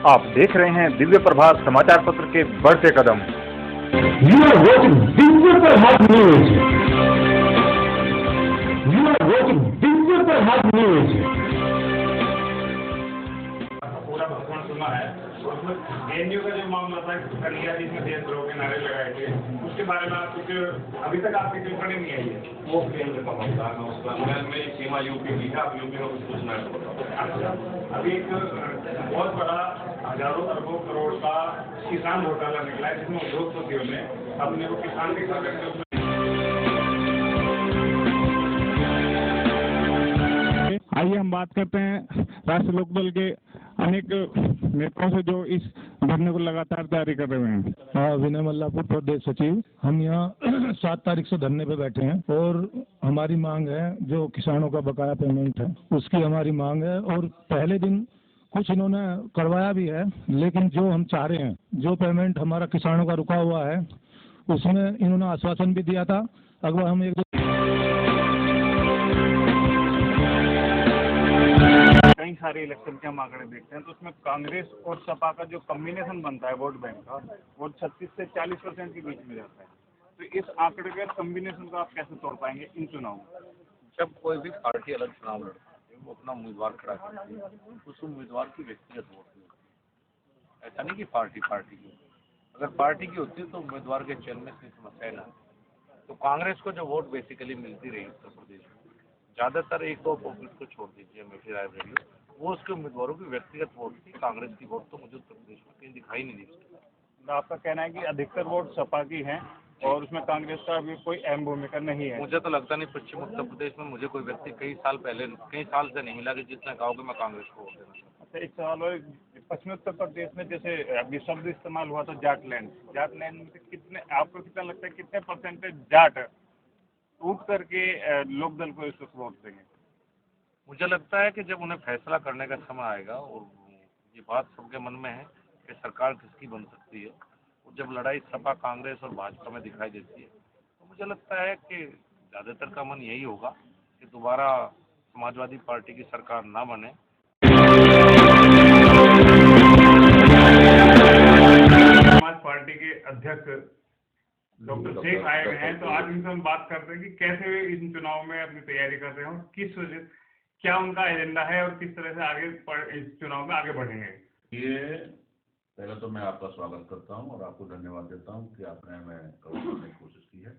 आप देख रहे हैं दिव्य प्रभात समाचार पत्र के बढ़ते कदम। You are watching Digital Prabhat News. You are watching Digital Prabhat News. पूरा भाषण सुना है, उसमें जेएनयू का जो मामला था, कलिया जिसमें देशद्रोह के नारे लगाए थे, उसके बारे में आप कुछ अभी तक आपकी टिप्पणी नहीं आई है। वो केंद्र का मामला है, उसका मैं सीमा यूपी की था, अब यूपी में कुछ पूछना है। अभी एक बहुत बड़ा हजारों अरबों करोड़ का किसान घोटाला निकला है, जिसमें उद्योगपतियों ने अपने को किसान दिखा करके आइए हम बात करते हैं राष्ट्रीय लोकदल के अनेक नेताओं से जो इस धरने को लगातार तैयारी कर रहे हैं। विनय मल्लापुर प्रदेश सचिव। हम यहाँ 7 तारीख से धरने पे बैठे हैं और हमारी मांग है जो किसानों का बकाया पेमेंट है उसकी हमारी मांग है। और पहले दिन कुछ इन्होंने करवाया भी है, लेकिन जो हम चाह रहे हैं, जो पेमेंट हमारा किसानों का रुका हुआ है उसमें इन्होंने आश्वासन भी दिया था। अगर हम कई सारे इलेक्शन के हम आंकड़े देखते हैं तो उसमें कांग्रेस और सपा का जो कॉम्बिनेशन बनता है वोट बैंक का, वो 36 से 40% के बीच में जाता है। तो इस आंकड़े के कॉम्बिनेशन को आप कैसे तोड़ पाएंगे इन चुनाव में? जब कोई भी पार्टी अलग चुनाव लड़ती है, वो अपना उम्मीदवार खड़ा करती है, उस उम्मीदवार की व्यक्तिगत वोट नहीं होती। ऐसा नहीं कि पार्टी की, अगर पार्टी की होती तो उम्मीदवार के चयन में कोई समस्या ना। तो कांग्रेस को जो वोट बेसिकली मिलती रही उत्तर प्रदेश में, ज़्यादातर 1-2 पॉकेट को छोड़ दीजिए, मेरी राय रही वो उसके उम्मीदवारों की व्यक्तिगत वोट थी। कांग्रेस की वोट तो मुझे उत्तर प्रदेश में कहीं दिखाई नहीं दी। तो आपका कहना है कि अधिकतर वोट सपा की हैं और उसमें कांग्रेस का भी कोई अहम भूमिका नहीं है? मुझे तो लगता नहीं। पश्चिम उत्तर प्रदेश में मुझे कोई व्यक्ति कई साल से नहीं मिला कि जिसने कहा कि मैं कांग्रेस को वोट देना। अच्छा, एक सवाल और, पश्चिमी उत्तर प्रदेश में जैसे अभी शब्द इस्तेमाल हुआ था जाटलैंड में कितने, आपको कितना लगता है कितने परसेंटेज जाट टूट करके लोकदल को इस वक्त वोट देंगे? मुझे लगता है कि जब उन्हें फैसला करने का समय आएगा और ये बात सबके मन में है कि सरकार किसकी बन सकती है, और जब लड़ाई सपा कांग्रेस और भाजपा में दिखाई देती है, तो मुझे लगता है कि ज़्यादातर का मन यही होगा कि दोबारा समाजवादी पार्टी की सरकार ना बने। समाज पार्टी के अध्यक्ष डॉक्टर शेख आए हुए हैं, तो आज इनसे हम बात करते हैं कि कैसे इन चुनाव में अपनी तैयारी कर रहे हो, किस वजह, क्या उनका एजेंडा है और किस तरह से आगे इस चुनाव में आगे बढ़ेंगे। ये पहले तो मैं आपका स्वागत करता हूं और आपको धन्यवाद देता हूं कि आपने हमें कवर करने की कोशिश की है।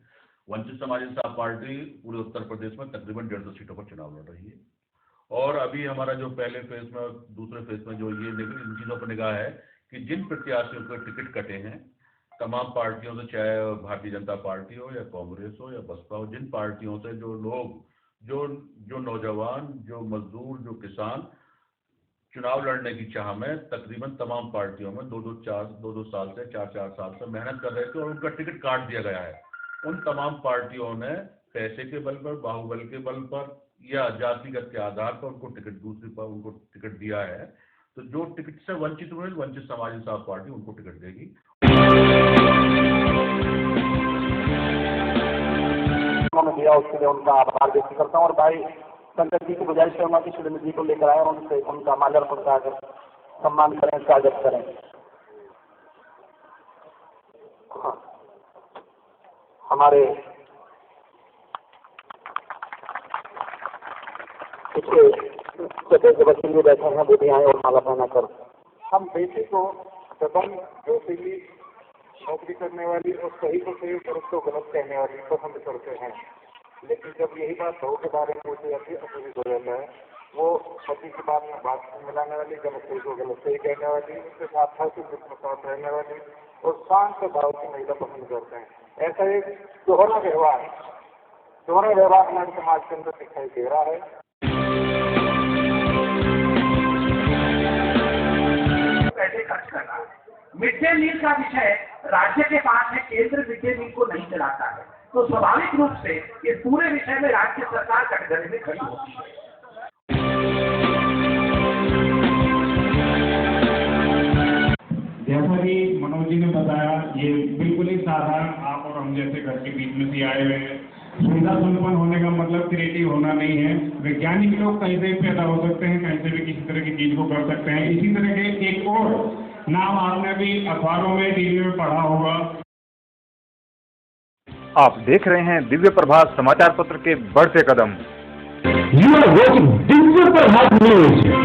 वंचित समाज इंसाफ पार्टी पूरे उत्तर प्रदेश में तकरीबन 150 सीटों पर चुनाव लड़ रही है और अभी हमारा जो पहले फेज में और दूसरे फेज में जो ये इन चीज़ों पर निगाह है कि जिन प्रत्याशियों के टिकट कटे हैं तमाम पार्टियों से, चाहे भारतीय जनता पार्टी हो या कांग्रेस हो या बसपा हो, जिन पार्टियों से जो लोग, जो नौजवान, जो मजदूर, जो किसान चुनाव लड़ने की चाह में तकरीबन तमाम पार्टियों में 2-2 साल से 4-4 साल से मेहनत कर रहे थे और उनका टिकट काट दिया गया है। उन तमाम पार्टियों ने पैसे के बल पर, बाहुबल के बल पर या जातिगत के आधार पर उनको टिकट दिया है। तो जो टिकट से वंचित हुए, वंचित समाज इंसाफ पार्टी उनको टिकट देगी। उन्होंने दिया उसके लिए उनका आभार व्यक्त करता हूँ और भाई शंकर जी की गुजारिश करूंगा कि श्रीमती जी को लेकर आए और उनसे उनका माल्यार्पण कराकर सम्मान करें, स्वागत करें। हाँ, हमारे पिछले सदस्य बच्चे भी बैठे हैं, वो भी आए और माला पहना कर। हम बेटी को दबंग, जोशीली, नौकरी करने वाली और सही को सही और उसको गलत कहने वाली पसंद करते हैं, लेकिन जब यही बात बहू के बारे में पूछी जाती है अपोजिट हो जाता है। वो पति की बात में बात मिलाने वाली, गलत सही को गलत सही कहने वाली, उसके साथ साथ रहने वाली और शांत स्वभाव की महिला पसंद करते हैं। ऐसा एक दोहरा व्यवहार हमारे समाज के अंदर दिखाई दे रहा है। पैसे खर्च करना, मिड डे मील का विषय राज्य के पास है, केंद्र मिड डे मील को नहीं चलाता है, तो स्वाभाविक रूप से इस पूरे विषय में राज्य सरकार कटघरे में खड़ी होती है। जैसा कि मनोज जी ने बताया, ये बिल्कुल ही साधारण आप और हम जैसे घर के बीच में से आए हुए हैं। सुविधा संपन्न होने का मतलब क्रिएटिव होना नहीं है, वैज्ञानिक लोग कहीं से भी पैदा हो सकते हैं, कहीं से भी किसी तरह की चीज को कर सकते हैं। इसी तरह के एक और नाम आपने भी अखबारों में, टीवी में पढ़ा होगा। आप देख रहे हैं दिव्य प्रभात समाचार पत्र के बढ़ते कदम। You are watching Digital Prabhat News.